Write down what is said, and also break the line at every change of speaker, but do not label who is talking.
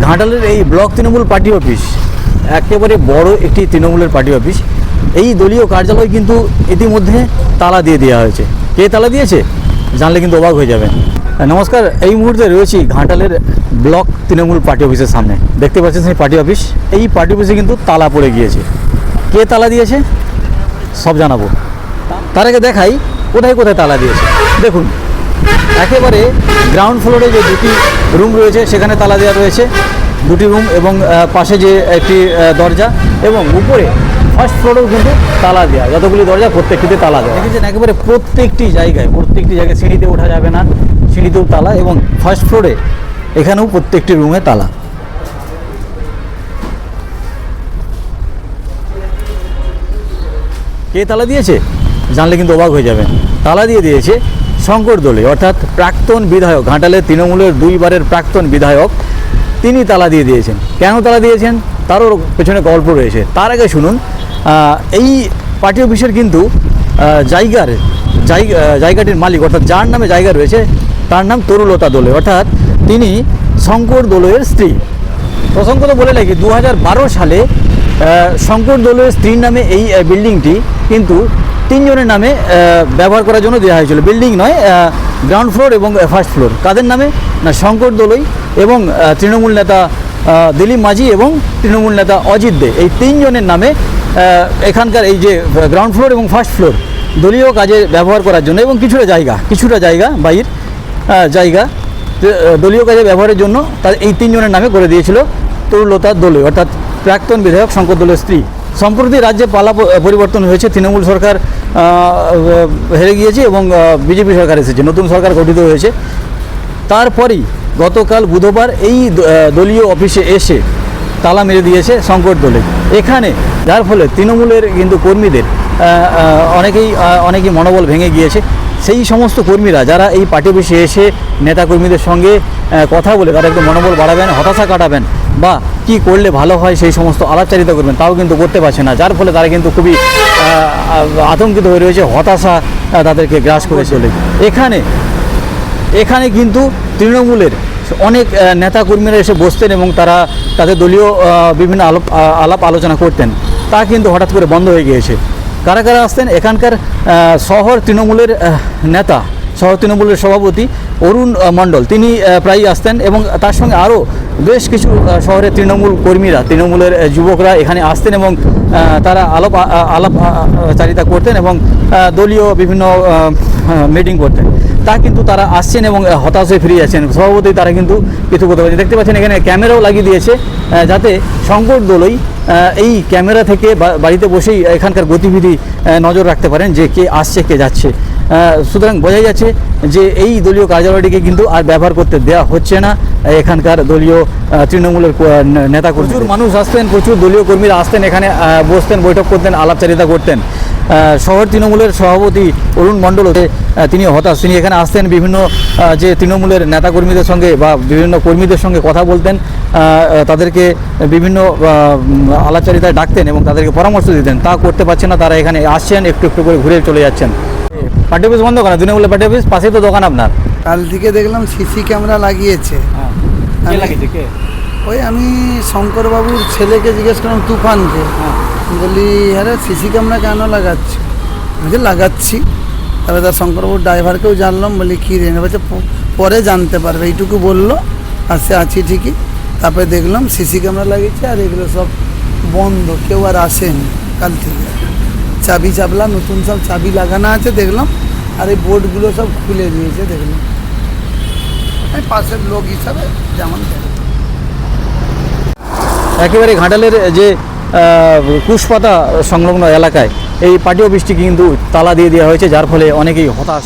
ঘাটালের এই block Trinamool party office একেবারে বড় একটি তৃণমূলের পার্টি অফিস। এই দলীয় কার্যালয় কিন্তু ইতিমধ্যে তালা দিয়ে দেওয়া হয়েছে। কে তালা দিয়েছে জানলে কিন্তু অবাক হয়ে যাবেন। নমস্কার, এই মুহূর্তে রয়েছি ঘাটালের ব্লক তৃণমূল পার্টি অফিসের সামনে। দেখতে পাচ্ছেন সেই পার্টি অফিস, এই পার্টি অফিসে কিন্তু তালা পড়ে গিয়েছে। কে তালা দিয়েছে সব জানাবো। তার আগে দেখাই কোথায় কোথায় তালা দিয়েছে। দেখুন, একেবারে গ্রাউন্ড ফ্লোরে যে দুটি রুম রয়েছে সেখানে তালা দেওয়া রয়েছে, দুটি রুম এবং পাশে যে একটি দরজা, এবং উপরে ফার্স্ট ফ্লোরেও কিন্তু তালা দেওয়া, যতগুলি দরজা প্রত্যেকটিতে তালা দেওয়া। দেখেছেন একেবারে প্রত্যেকটি জায়গায় সিঁড়িতে ওঠা যাবে না, সিঁড়িতেও তালা, এবং ফার্স্ট ফ্লোরে এখানেও প্রত্যেকটি রুমে তালা। কে তালা দিয়েছে জানলে কিন্তু অবাক হয়ে যাবেন। তালা দিয়ে দিয়েছে শঙ্কর দোলে, অর্থাৎ প্রাক্তন বিধায়ক, ঘাটালের তৃণমূলের 2 বারের প্রাক্তন বিধায়ক, তিনি তালা দিয়ে দিয়েছেন। কেন তালা দিয়েছেন তারও পেছনে গল্প রয়েছে। তার আগে শুনুন, এই পার্টি অফিসের কিন্তু জায়গাটির মালিক, অর্থাৎ যার নামে জায়গা রয়েছে তার নাম তরুলতা দোলে, অর্থাৎ তিনি শঙ্কর দোলের স্ত্রী। প্রসঙ্গত বলে রাখি, 2012 সালে শঙ্কর দোলের স্ত্রীর নামে এই বিল্ডিংটি কিন্তু 3 জনের নামে ব্যবহার করার জন্য দেওয়া হয়েছিল। বিল্ডিং নয়, গ্রাউন্ড ফ্লোর এবং ফার্স্ট ফ্লোর। কাদের নামে না, শঙ্কর দোলই এবং তৃণমূল নেতা দিলীপ মাঝি এবং তৃণমূল নেতা অজিত দে, এই 3 জনের নামে এখানকার এই যে গ্রাউন্ড ফ্লোর এবং ফার্স্ট ফ্লোর দলীয় কাজে ব্যবহার করার জন্য, এবং কিছুটা জায়গা বাইরের জায়গা দলীয় কাজে ব্যবহারের জন্য তার এই 3 জনের নামে করে দিয়েছিল তরুলতা দোলে, অর্থাৎ প্রাক্তন বিধায়ক শঙ্কর দোলের স্ত্রী। সম্প্রতি রাজ্যে পালা পরিবর্তন হয়েছে, তৃণমূল সরকার হেরে গিয়েছে এবং বিজেপি সরকার এসেছে, নতুন সরকার গঠিত হয়েছে। তারপরেই গতকাল বুধবার এই দলীয় অফিসে এসে তালা মেরে দিয়েছে শঙ্কর দোলে এখানে, যার ফলে তৃণমূলের কিন্তু কর্মীদের অনেকেই মনোবল ভেঙে গিয়েছে। সেই সমস্ত কর্মীরা যারা এই পার্টি অফিসে এসে নেতাকর্মীদের সঙ্গে কথা বলে তারা একটু মনোবল বাড়াবেন, হতাশা কাটাবেন, বা কি করলে ভালো হয় সেই সমস্ত আলাপচারিতা করবেন, তাও কিন্তু করতে পারছে না, যার ফলে তারা কিন্তু খুবই আতঙ্কিত হয়ে রয়েছে, হতাশা তাদেরকে গ্রাস করে চলে। এখানে কিন্তু তৃণমূলের অনেক নেতাকর্মীরা এসে বসতেন এবং তারা তাদের দলীয় বিভিন্ন আলাপ আলোচনা করতেন, তা কিন্তু হঠাৎ করে বন্ধ হয়ে গিয়েছে। কারা কারা আসতেন? এখানকার শহর তৃণমূলের নেতা, শহর তৃণমূলের সভাপতি অরুণ মণ্ডল, তিনি প্রায়ই আসতেন, এবং তার সঙ্গে আরও বেশ কিছু শহরের তৃণমূল কর্মীরা, তৃণমূলের যুবকরা এখানে আসতেন এবং তারা আলাপচারিতা করতেন এবং দলীয় বিভিন্ন মিটিং করতেন। তা কিন্তু তারা আসছেন এবং হতাশ হয়ে ফিরে যাচ্ছেন। স্বভাবতই তারা কিন্তু কিছু করতে পারছেন। দেখতে পাচ্ছেন এখানে ক্যামেরাও লাগিয়ে দিয়েছে, যাতে শঙ্কর দোলই এই ক্যামেরা থেকে বাড়িতে বসেই এখানকার গতিবিধি নজর রাখতে পারেন যে কে আসছে কে যাচ্ছে। সুতরাং বোঝাই যাচ্ছে যে এই দলীয় কার্যালয়টিকে কিন্তু আর ব্যবহার করতে দেওয়া হচ্ছে না এখানকার দলীয় তৃণমূলের নেতা। প্রচুর মানুষ আসতেন, প্রচুর দলীয় কর্মীরা আসতেন, এখানে বসতেন, বৈঠক করতেন, আলাপচারিতা করতেন। শহর তৃণমূলের সভাপতি অরুণ মণ্ডল, তিনি হতাশ, তিনি এখানে আসতেন, বিভিন্ন যে তৃণমূলের নেতাকর্মীদের সঙ্গে বা বিভিন্ন কর্মীদের সঙ্গে কথা বলতেন, তাদেরকে বিভিন্ন আলাপচারিতায় ডাকতেন এবং তাদেরকে পরামর্শ দিতেন। তা করতে পারছেন না, তারা এখানে আসছেন, একটু একটু করে ঘুরে চলে যাচ্ছেন। পার্টি অফিস বন্ধ করা, তৃণমূলের পার্টি অফিস পাশেই তো দোকান আপনার।
কাল থেকে দেখলাম সিসি ক্যামেরা লাগিয়েছে। ওই আমি শঙ্করবাবুর ছেলেকে জিজ্ঞেস করলাম, তুফানকে, বলি আরে সিসি ক্যামেরা কেন লাগাচ্ছি? বলছে লাগাচ্ছি। তারপরে তার শঙ্করবাবুর ড্রাইভারকেও জানলাম, বলি কী রে, বলছে পরে জানতে পারবে, এইটুকু বললো। আর সে আছি ঠিকই। তারপরে দেখলাম সিসি ক্যামেরা লাগিয়েছে, আর এগুলো সব বন্ধ, কেউ আর আসেনি কাল থেকে। চাবি চাপলাম, নতুন সব চাবি লাগানো আছে দেখলাম, আর এই বোর্ডগুলো সব খুলে দিয়েছে দেখলাম। পাশের লোক হিসাবে যেমন
একেবারে ঘাটালের যে কুশপাতা সংলগ্ন এলাকায় এই পার্টি অফিসটি কিন্তু তালা দিয়ে দেওয়া হয়েছে, যার ফলে অনেকেই হতাশ।